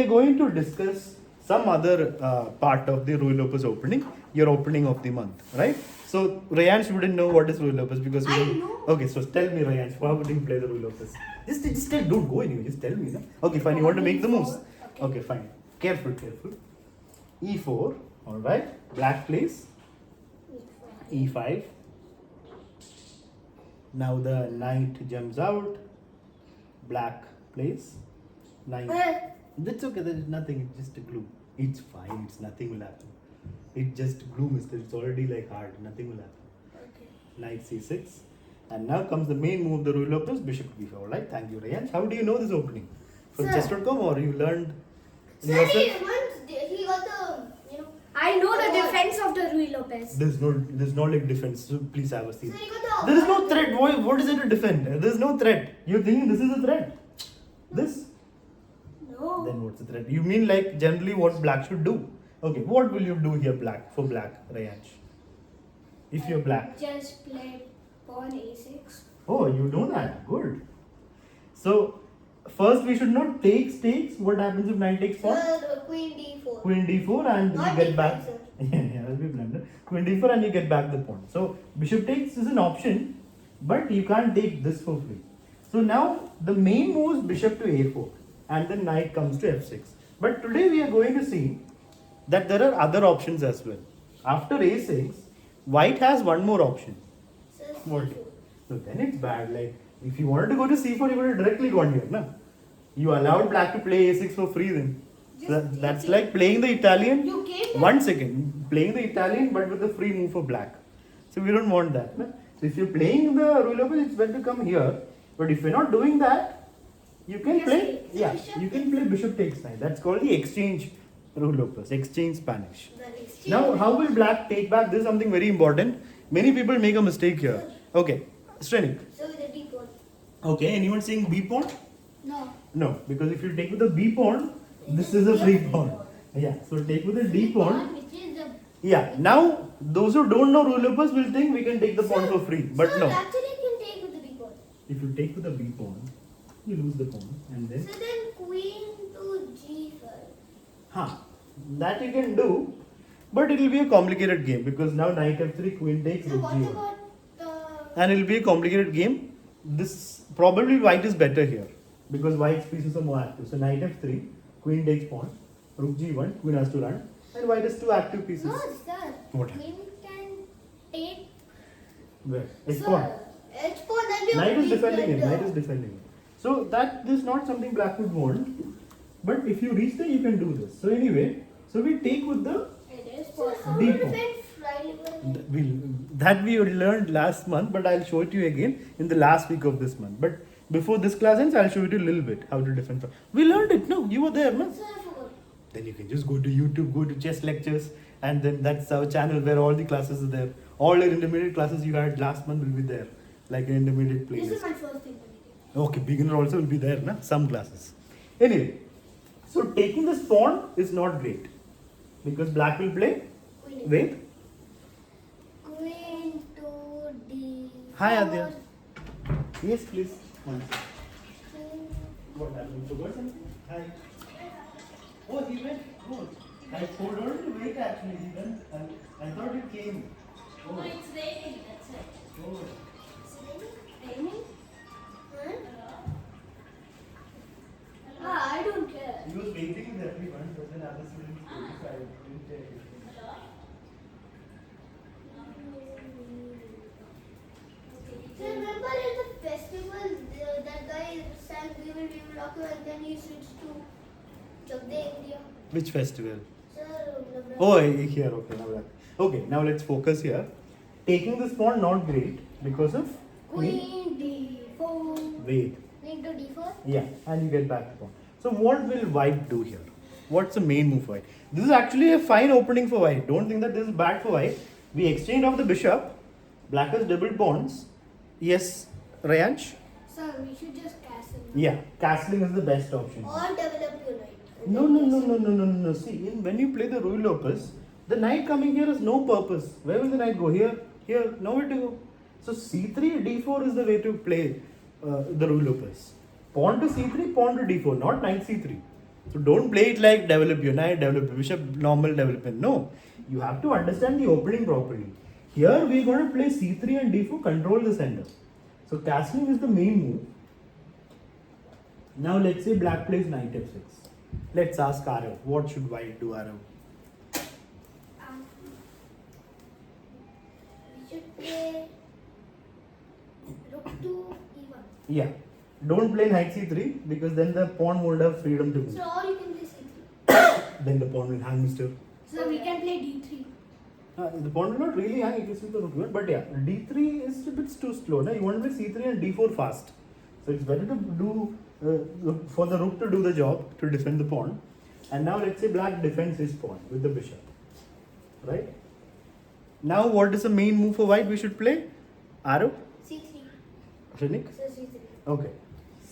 We're going to discuss some other part of the Ruy Lopez opening, your opening of the month, right? So Rayansh wouldn't know what is Ruy Lopez because we don't. know. Okay, so tell me, Rayansh, how would you play the Ruy Lopez? Just tell, don't go anywhere, just tell me. No? Okay, fine, you want to make the moves? Okay, fine. Careful. E4, alright. Black plays E5. Now the knight jumps out. Black plays knight. That's okay, there is nothing, it's just a gloom. It's fine, it's nothing will happen. It's just gloom, it's already like hard, nothing will happen. Okay. Knight c6. And now comes the main move, the Ruy Lopez, bishop b4. Alright, thank you, Rayansh. How do you know this opening? From Sir. chess.com or you learned Sir, yourself? he got the, I know the defense of the Ruy Lopez. There's no like defense, so please have a seat. Sir, he got the There is no threat. What is it to defend? There is no threat. You think this is a threat? This? No. Then what's the threat? You mean like generally what black should do? Okay, what will you do here for black, Rayansh? If you're black. Just played pawn a6. Oh, you know that. Good. So, first we should not take stakes. What happens if knight takes pawn? Sir, queen d4. Queen d4 and Not you get d5, back. sir. Yeah, that'll be blender. Queen d4 and you get back the pawn. So, bishop takes is an option, but you can't take this for free. So now the main move is bishop to a4 and then knight comes to f6. But today we are going to see that there are other options as well. After a6, white has one more option. Sir, What? c4. So then it's bad. Like if you wanted to go to c4, you would have directly gone here, na? You allowed black to play a6 for free then. That's like playing the Italian. You came there. 1 second, playing the Italian but with a free move for black. So we don't want that. Na? So if you're playing the Ruy Lopez, it's better to come here. But if you're not doing that, you can play. Yeah, you can play bishop takes knight. That's called the exchange Ruy Lopez, exchange Spanish. The exchange. Now, how will black take back? This is something very important. Many people make a mistake here. Okay, Strenik. So with the d pawn. Okay, anyone saying b pawn? No. No, because if you take with the b pawn, this is a free pawn. Yeah, so take with the d pawn. Which is the. Yeah, now those who don't know Ruy Lopez will think we can take the pawn for free, but Sir, no. actually, you can take with the d pawn. If you take with the b pawn, you lose the pawn, and then So then queen to g5. that you can do, but it will be a complicated game because now knight f3, queen takes, So rook what g1, about the. and it will be a complicated game. This probably white is better here because white's pieces are more active. So knight f3, queen takes pawn, rook g1, queen has to run, and white has two active pieces. No, sir. What? Queen can take. Where? H Sir, pawn. H pawn, then you Knight is please defending it. get Knight is defending it. So that is not something black would want. But if you reach there, you can do this. So anyway, so we take with the It is possible. D How to pawn. defend Friday? that we learned last month, but I'll show it to you again in the last week of this month. But before this class ends, I'll show you a little bit how to defend. We learned it. No, you were there, no? Sir, I forgot. Then you can just go to YouTube, go to chess lectures, and then that's our channel where all the classes are there. All your intermediate classes you had last month will be there, like an intermediate This is playlist. my first thing. Okay, beginner also will be there, na? Some classes. Anyway, so taking this pawn is not great because black will play. Queen. Wait. Queen to d. Hi, Adya. Yes, please. One second. What happened? You forgot something? Hi. Oh, he went. Oh, I forgot to wait actually. He went. I thought you came. Oh. No, it's raining. That's it. Oh. It's raining. Raining? Huh? Ah, I don't care. He was waiting with everyone, but then others didn't stay, so I didn't tell you. So remember in the festival, that guy sang "We Will Rock You" and then he switched to Chak De India. Which festival? Sir, the Oh, here. Okay, now that. Okay, now let's focus here. Taking this pawn not great because of Queen d4. wait. Queen to d4. Yeah, and you get back the pawn. So what will white do here? What's the main move for white? This is actually a fine opening for white. Don't think that this is bad for white. We exchanged off the bishop. Black has double pawns. Yes, Rayansh? Sir, we should just castle. Yeah, castling is the best option. Or develop your knight. No. See, when you play the Ruy Lopez, the knight coming here is no purpose. Where will the knight go? Here, nowhere to go. So c3, d4 is the way to play the Ruy Lopez. Pawn to c3, pawn to d4, not knight c3. So don't play it like develop your knight, develop your bishop, normal development. No, you have to understand the opening properly. Here we are going to play c3 and d4, control the center. So castling is the main move. Now let's say black plays knight f6. Let's ask Arav, what should white do, Arav? We should play rook to e1. Yeah, don't play knight c3 because then the pawn won't have freedom to move. So or you can play c3. Then the pawn will hang, mister. So we can play d3. The pawn will not really hang if you see the rook here, but yeah, d3 is a bit too slow. Now you want to play c3 and d4 fast. So it's better to do for the rook to do the job to defend the pawn. And now let's say black defends his pawn with the bishop, right? Now what is the main move for white we should play? Arav? c3. Shrenik? So c3. Okay,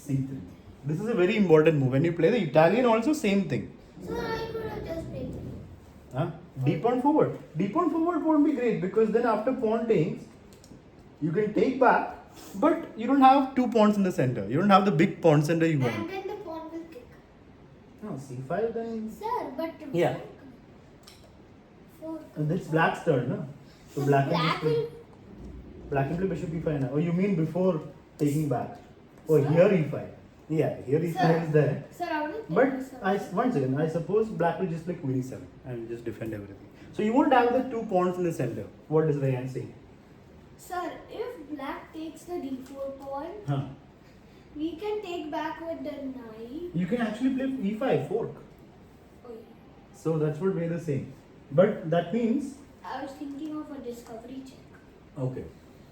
c3. This is a very important move. When you play the Italian also same thing. So I could have just played it. Huh? D pawn forward. D pawn forward won't be great because then after pawn takes, you can take back, but you don't have two pawns in the center. You don't have the big pawn center you want. And then the pawn will kick. No, c5 then. Sir, but Yeah. Four. And it's black's turn, no? So So black black can will. black can play bishop e5 now. Oh, you mean before taking back? Oh, Sir? here e5. Yeah, here e5 Sir. is there. Sir, I will But one second, I suppose black will just play queen e7 and just defend everything. So you won't have the two pawns in the center. What is Rayan saying? Sir, if black takes the d4 pawn, Huh. we can take back with the knight. You can actually play e5 fork. Oh, yeah. So that's what we're saying. But that means I was thinking of a discovery check. okay.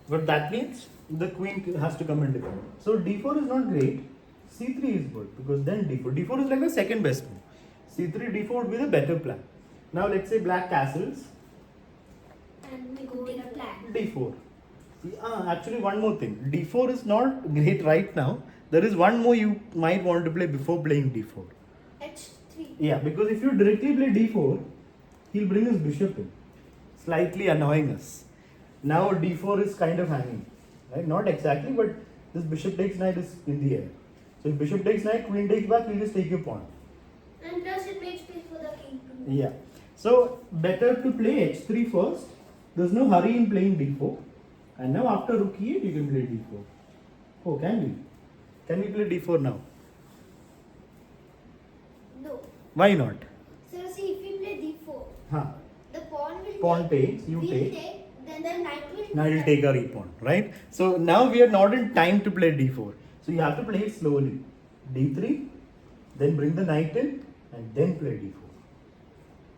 But that means the queen has to come and defend. So d4 is not great. c3 is good because then d4. d4 is like the second best move. c3 d4 would be the better plan. Now let's say black castles And we go with a plan. d4. Actually one more thing. d4 is not great right now. There is one more you might want to play before playing d4. h3. Yeah, because if you directly play d4, he'll bring his bishop in, slightly annoying us. Now d4 is kind of hanging, right? Not exactly, but this bishop takes knight is in the air. So if bishop takes knight, queen takes back, you just take your pawn. And plus it makes space for the king to move. Yeah. So better to play h3 first. There's no hurry in playing d4. And now after rook e8, you can play d4. Oh, can we? Can we play d4 now? No. Why not? So see, if we play d4, Huh. the pawn will Pawn takes, you we'll take. then the knight will. Now you'll take our e-pawn, right? So now we are not in time to play d4. So you have to play it slowly. d3, then bring the knight in, and then play d4.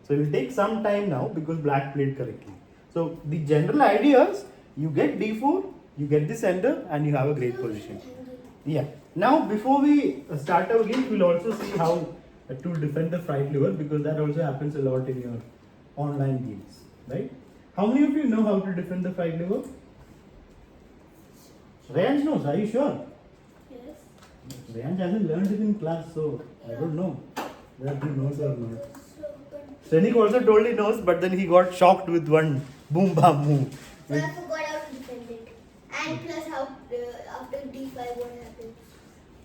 So it will take some time now because black played correctly. So the general idea is you get d4, you get the center, and you have a great position. Yeah. Now before we start our game, we'll also see how to defend the fried liver because that also happens a lot in your online games, right? How many of you know how to defend the fried liver? Rayanj knows, are you sure? Yes. Rayanj hasn't learned it in class, so I don't know whether he knows or not. Shrenik also told he knows, but then he got shocked with one boom bam move. So I forgot how to defend it. And plus how after d5 what happens.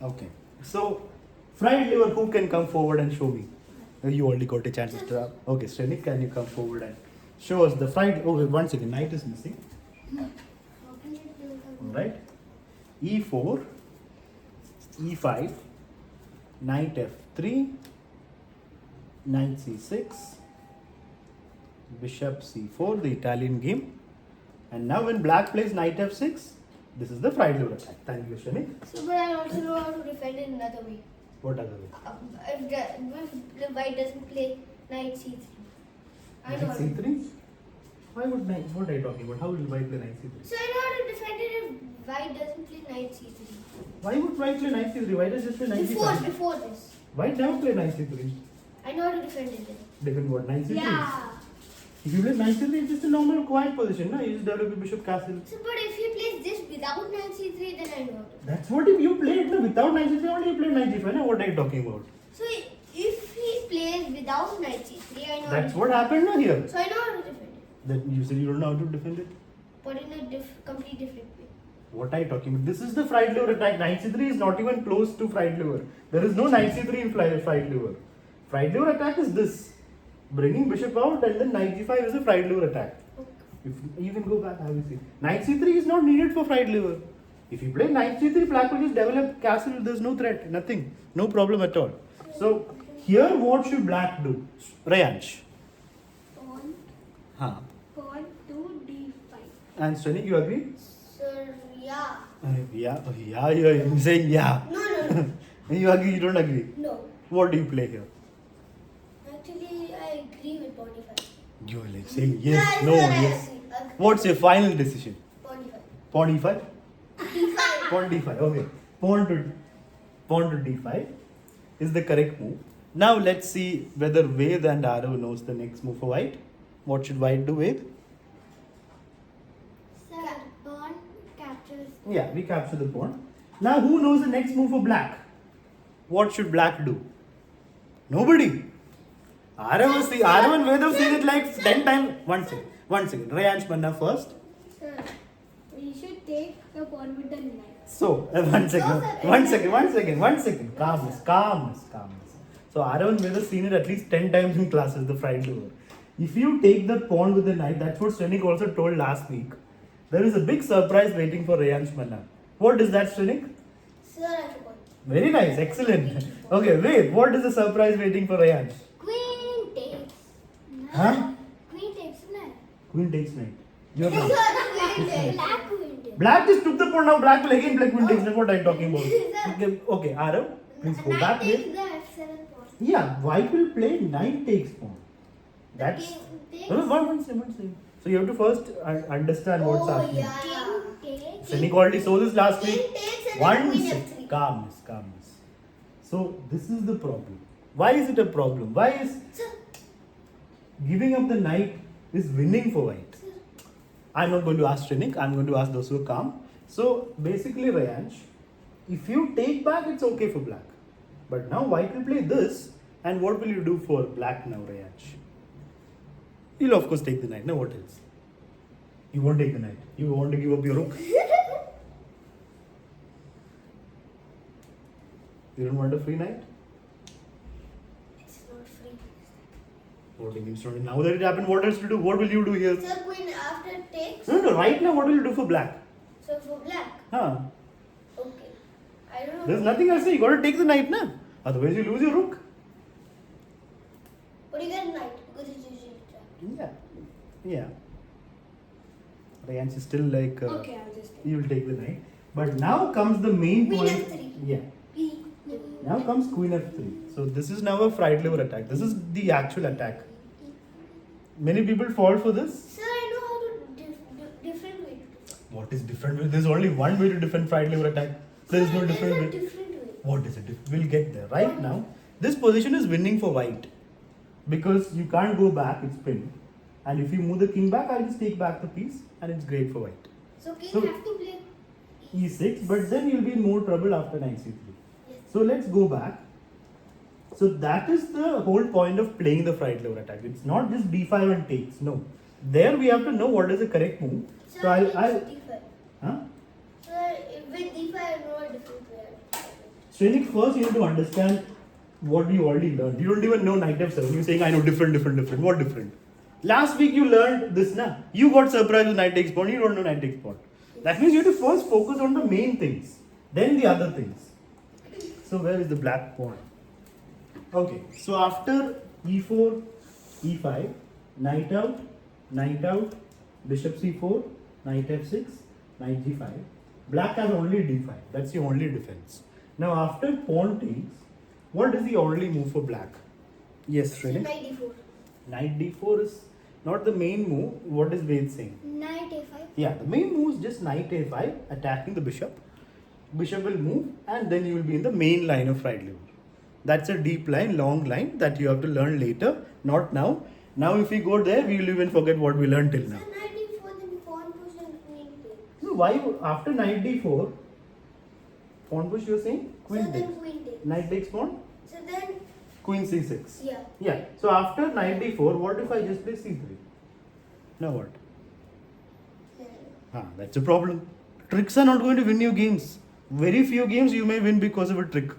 Okay. So, fried liver, who can come forward and show me? You already got a chance to. Okay, Shrenik, can you come forward and show us the fried? Okay, one second. Knight is missing. How can it do that? Right. E4, E5, Knight F3, Knight C6, Bishop C4, the Italian game. And now when black plays Knight F6, this is the fried liver attack. Thank you, Shrenik. So, but I also know how to defend it another way. What other way? If the white doesn't play knight c3. I know. Knight C3? Why would knight? What are you talking about? How will white play Knight C3? So I know how to defend it if white doesn't play knight c3. Why would white play Knight C3? Why does just play Knight C5? Before this. White never play Knight C3. I know how to defend it then. Defend what? Knight C3? Yeah. If you play Knight C3, it's just a normal quiet position. No? You just develop a bishop castle. So, but if he plays this without knight c3, then I know how to. That's what if you played. No? Without Knight C3, only you played Knight G5. No? What are you talking about? So if he plays without knight c3, I know. That's how what to happened no, here. So I know how to defend it, Then you said you don't know how to defend it. but in a complete different way. What are you talking about? This is the fried liver attack. Knight c3 is not even close to fried liver. There is no knight c3 in fried liver. Fried liver attack is this. Bringing bishop out and then knight g5 is a fried liver attack. If you can go back, have you seen? Knight c3 is not needed for fried liver. If you play knight c3, black will just develop castle. There's no threat, nothing, no problem at all. So here, what should black do? Rayansh. Pawn, Huh. pawn to d5. And Sonic, you agree? Sir, yeah. Yeah, you're saying yeah. No. You agree, you don't agree? No. What do you play here? Actually, I agree with pawn d5. You're like saying yes, no, sir, yes. I agree. What's your final decision? Pawn d5. Pawn e5? d5. Pawn d5, okay. Pawn to d5 is the correct move. Now let's see whether Ved and Arav knows the next move for white. What should white do, Ved? Sir, pawn captures. Yeah, we capture the pawn. Now who knows the next move for black? What should black do? Nobody. Arav and Ved have seen it like 10 times. One second. Rayansh Manna first. Sir, we should take the pawn with the knight. So, one second. Calmness. So, Arav and Ved have seen it at least 10 times in classes, the fried liver. If you take the pawn with the knight, that's what Srenik also told last week. There is a big surprise waiting for Rayansh Manna. What is that, Srenik? Sir, I forgot. Very nice, excellent. Okay, wait, what is the surprise waiting for Rayansh? Queen takes. Huh? Queen takes knight. Queen takes knight. You're Sir, right. queen takes. Black queen takes. Black just took the pawn, now black will again play queen takes knight. What are you talking about? Okay, Arav, please go Knight back. takes Wait. the f7 pawn. Yeah, white will play knight takes pawn. That's. King takes. No, one second. So you have to first understand what's happening. Yeah. King takes. Srenik already saw this last week. King takes and One then queen second. f3. Calmness. So this is the problem. Why is it a problem? Why is Sir, giving up the knight is winning for white? sir. I'm not going to ask Srenik. I'm going to ask those who are calm. So basically, Rayansh, if you take back, it's okay for black. But now white will play this. And what will you do for black now, Rayansh? You'll of course take the knight. Now what else? You won't take the knight. You want to give up your rook. You don't want a free knight? It's not free. What do you mean, sorry? Now that it happened, what else to do? What will you do here? Sir, queen after takes. No. Right now, what will you do for black? So for black. Huh? Okay. I don't know. There's nothing else. You got to take the knight now. Otherwise, you lose your rook. But you get knight because it's usually trapped. Yeah. Rayansh is still like. Okay, I'll just take. You will take the knight. But now comes the main Queen point. f3. Yeah. Now comes queen f3. So this is now a fried liver attack. This is the actual attack. Many people fall for this. Sir, I know how to different way. What is different way? There's only one way to defend fried liver attack. There is no Sir, different there's a way. different way. What is it? We'll get there. Right now, this position is winning for white. Because you can't go back, it's pinned. And if you move the king back, I'll just take back the piece and it's great for white. So king So- have to play. E6, but then you'll be in more trouble after knight c3. Yes. So let's go back. So that is the whole point of playing the fried liver attack. It's not just d5 and takes. No. There we have to know what is the correct move. Sir, So I'll d5. huh? Sir, with d5 I know a different way. Srenik, first you have to understand what you already learned. You don't even know knight f7. You're saying I know different. What different? Last week you learned this now. You got surprised with knight takes pawn. You don't know knight takes pawn. That means you have to first focus on the main things, then the other things. So where is the black pawn? Okay, so after e4, e5, knight out, bishop c4, knight f6, knight g5. Black has only d5. That's the only defense. Now after pawn takes, what is the only move for black? Yes, So Srenik. knight d4. Knight d4 is not the main move. What is Ved saying? Knight a5. Yeah, the main move is just knight a5, attacking the bishop. Bishop will move and then you will be in the main line of fried liver. That's a deep line, long line that you have to learn later, not now. Now if we go there, we will even forget what we learned till now. Sir, knight d4 then pawn push and queen takes. So why, after knight d4, pawn push you are saying? Queen So then takes. queen takes. Knight takes pawn, So then, queen c6. yeah. Yeah, so after knight d4, what if I just play c3? Now what? That's a problem. Tricks are not going to win you games. Very few games you may win because of a trick.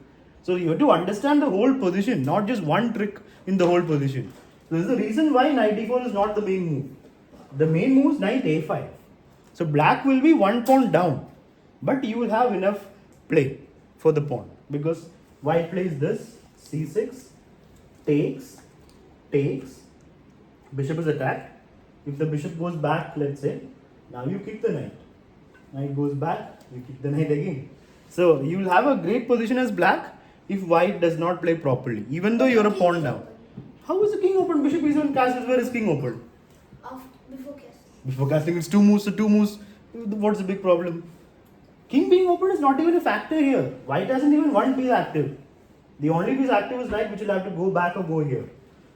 So you have to understand the whole position, not just one trick in the whole position. So this is the reason why knight e4 is not the main move. The main move is knight a5. So black will be one pawn down, but you will have enough play for the pawn because white plays this, c6, takes, takes, bishop is attacked. If the bishop goes back, let's say, now you kick the knight. Knight goes back, you kick the knight again. So you will have a great position as black if white does not play properly, even though you're a pawn down. How is the king open? Bishop e7 castles, where is king open? Before casting. Before casting, it's two moves, so two moves. What's the big problem? King being open is not even a factor here. White hasn't even one piece active. The only piece active is knight, which will have to go back or go here.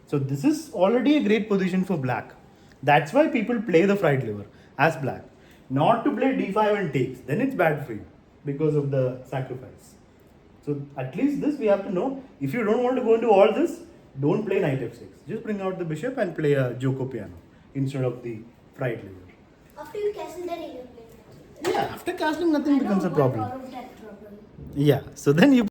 So this is already a great position for black. That's why people play the fried liver as black. Not to play d5 and takes. Then it's bad for you because of the sacrifice. So at least this we have to know. If you don't want to go into all this, don't play knight f6. Just bring out the bishop and play a Joko piano instead of the fried liver. After you castle, then you play. Yeah, after castling nothing becomes a problem. Out of that trouble. Yeah, so then you